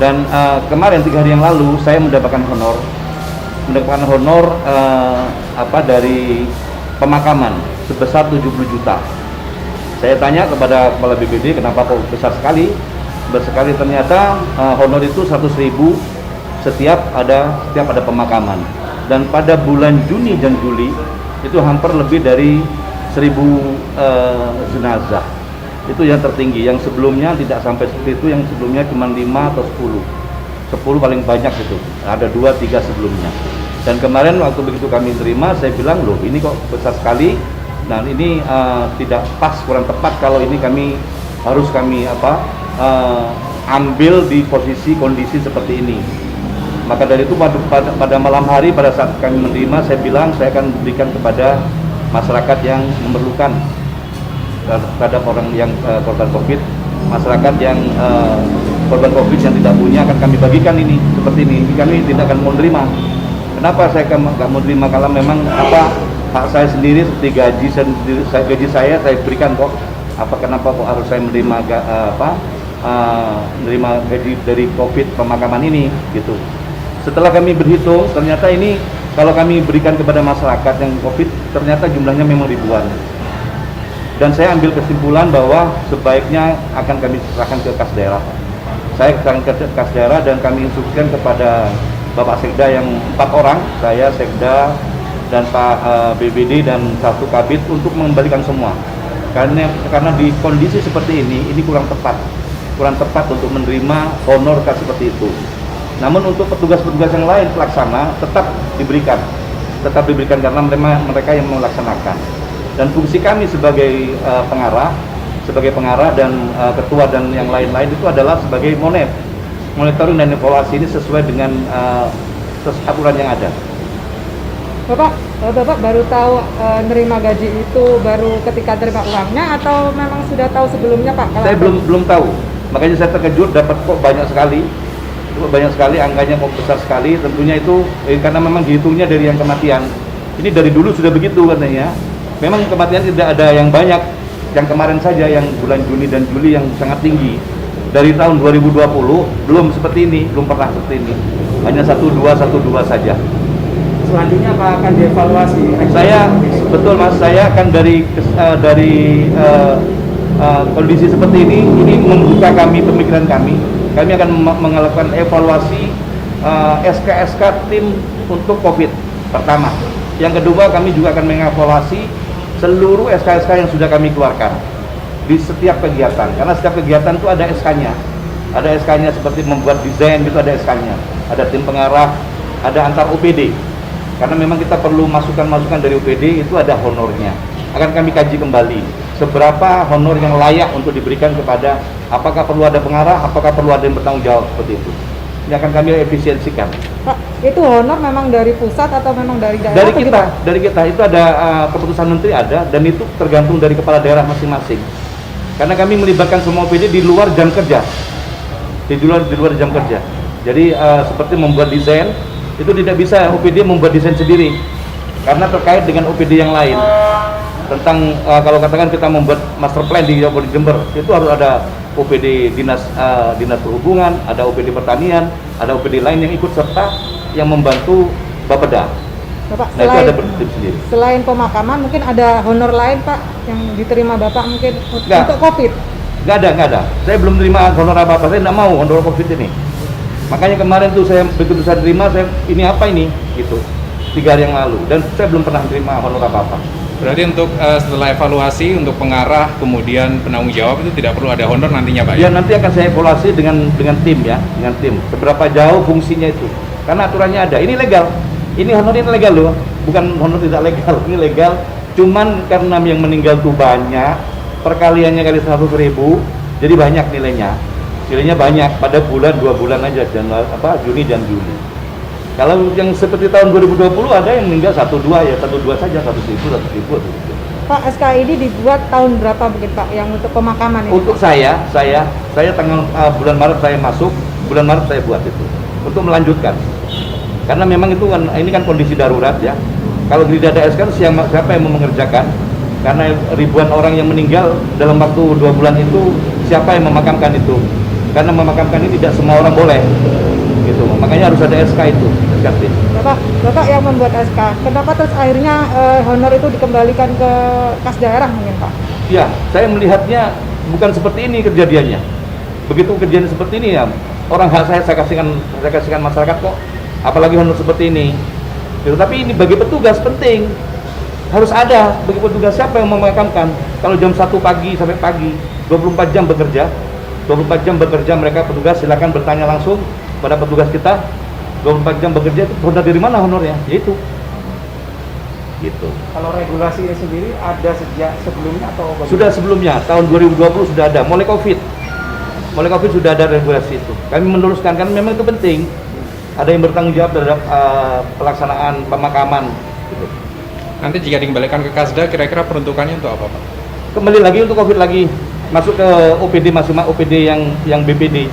Dan kemarin 3 hari yang lalu saya mendapatkan honor dari pemakaman sebesar 70 juta. Saya tanya kepada kepala BPD kenapa kok besar sekali. Ternyata honor itu 100.000 setiap ada pemakaman. Dan pada bulan Juni dan Juli itu hampir lebih dari 1.000 jenazah. Itu yang tertinggi, yang sebelumnya tidak sampai seperti itu, yang sebelumnya cuma 5 atau 10 paling banyak itu, ada 2-3 sebelumnya. Dan kemarin waktu begitu kami terima, saya bilang loh ini kok besar sekali. Nah ini tidak pas, kurang tepat kalau ini harus kami ambil di posisi kondisi seperti ini. Maka dari itu pada malam hari pada saat kami menerima, saya bilang saya akan berikan kepada masyarakat yang memerlukan, terhadap orang yang korban COVID, masyarakat yang korban COVID yang tidak punya akan kami bagikan ini seperti ini. Kami tidak akan mau menerima. Kenapa saya nggak mau menerima? Kalau memang hak saya sendiri seperti gaji saya berikan kok. Kenapa kok harus saya menerima menerima gaji dari COVID pemakaman ini gitu. Setelah kami berhitung, ternyata ini kalau kami berikan kepada masyarakat yang COVID, ternyata jumlahnya memang ribuan. Dan saya ambil kesimpulan bahwa sebaiknya akan kami serahkan ke kas daerah. Saya serahkan ke kas daerah dan kami instruksikan kepada Bapak Sekda yang 4 orang, saya, Sekda, dan Pak BBD dan 1 Kabid untuk mengembalikan semua. Karena di kondisi seperti ini kurang tepat untuk menerima honor seperti itu. Namun untuk petugas-petugas yang lain pelaksana tetap diberikan karena mereka yang melaksanakan. Dan fungsi kami sebagai pengarah dan ketua dan yang lain-lain itu adalah sebagai monitoring dan evaluasi ini sesuai dengan aturan yang ada. Bapak baru tahu nerima gaji itu baru ketika terima uangnya atau memang sudah tahu sebelumnya Pak? Saya belum tahu, makanya saya terkejut dapat kok banyak sekali angkanya kok besar sekali. Tentunya itu karena memang dihitungnya dari yang kematian. Ini dari dulu sudah begitu katanya. Memang kematian tidak ada yang banyak, yang kemarin saja yang bulan Juni dan Juli yang sangat tinggi. Dari tahun 2020 belum seperti ini, belum pernah seperti ini. Hanya 12 saja. Selanjutnya apa akan dievaluasi? Betul Mas, saya akan dari kondisi seperti ini membuka pemikiran kami. Kami akan melakukan evaluasi SK-SK tim untuk COVID pertama. Yang kedua, kami juga akan mengevaluasi seluruh SK-SK yang sudah kami keluarkan di setiap kegiatan. Karena setiap kegiatan itu ada SK-nya. Ada SK-nya seperti membuat desain itu ada SK-nya. Ada tim pengarah, ada antar OPD. Karena memang kita perlu masukan-masukan dari OPD, itu ada honornya. Akan kami kaji kembali seberapa honor yang layak untuk diberikan kepada, apakah perlu ada pengarah, apakah perlu ada yang bertanggung jawab seperti itu. Ini akan kami efisiensikan. Pak, itu honor memang dari pusat atau memang dari daerah? Dari kita itu ada keputusan menteri ada, dan itu tergantung dari kepala daerah masing-masing. Karena kami melibatkan semua OPD di luar jam kerja, di luar jam kerja. Jadi seperti membuat desain itu tidak bisa OPD membuat desain sendiri, karena terkait dengan OPD yang lain. Tentang kalau katakan kita membuat master plan di Jember, itu harus ada OPD dinas perhubungan, ada OPD pertanian, ada OPD lain yang ikut serta yang membantu Bapeda. Bapak, Nah itu ada tim sendiri. Selain pemakaman mungkin ada honor lain Pak yang diterima Bapak mungkin untuk COVID? Nggak ada. Saya belum terima honor apa-apa, saya nggak mau honor COVID ini. Makanya kemarin tuh begitu saya terima, ini apa ini? Gitu. 3 hari yang lalu, dan saya belum pernah terima honor apa-apa. Berarti untuk setelah evaluasi untuk pengarah kemudian penanggung jawab itu tidak perlu ada honor nantinya Pak? Ya nanti akan saya evaluasi dengan tim ya, dengan tim. Seberapa jauh fungsinya itu? Karena aturannya ada. Ini legal. Ini honor ini legal loh, bukan honor tidak legal. Ini legal. Cuman karena yang meninggal tuh banyak, perkaliannya kali 100.000, jadi banyak nilainya. Nilainya banyak pada 2 bulan aja, Juni dan Juli. Kalau yang seperti tahun 2020 ada yang meninggal 1-2 saja, 100.000. Pak, SK ini dibuat tahun berapa mungkin Pak yang untuk pemakaman ini? Untuk saya tanggal bulan Maret saya masuk, bulan Maret saya buat itu untuk melanjutkan. Karena memang itu kan ini kan kondisi darurat ya. Kalau tidak ada SK siapa yang mau mengerjakan? Karena ribuan orang yang meninggal dalam waktu 2 bulan itu, siapa yang memakamkan itu? karena memakamkan ini tidak semua orang boleh, gitu. Makanya harus ada SK itu, SKT. Bapak yang membuat SK, kenapa terus akhirnya honor itu dikembalikan ke kas daerah mungkin Pak? Ya, saya melihatnya bukan seperti ini kejadiannya. Begitu kejadian seperti ini ya, orang hak saya kasihkan masyarakat kok, apalagi honor seperti ini. Gitu. Tapi ini bagi petugas penting, harus ada bagi petugas siapa yang memakamkan. Kalau jam 1 pagi sampai pagi, 24 jam bekerja, 24 jam bekerja mereka petugas, silakan bertanya langsung pada petugas kita. 24 jam bekerja itu honor dari mana honornya? Yaitu gitu. Kalau regulasinya sendiri ada sejak sebelumnya atau bagaimana? Sudah sebelumnya, tahun 2020 sudah ada, mulai COVID sudah ada regulasi itu. Kami meneruskan, karena memang itu penting. Ada yang bertanggung jawab terhadap pelaksanaan pemakaman. Gitu. Nanti jika dikembalikan ke Kasda, kira-kira peruntukannya untuk apa Pak? Kembali lagi untuk COVID lagi, masuk ke OPD, masuk OPD yang BPD.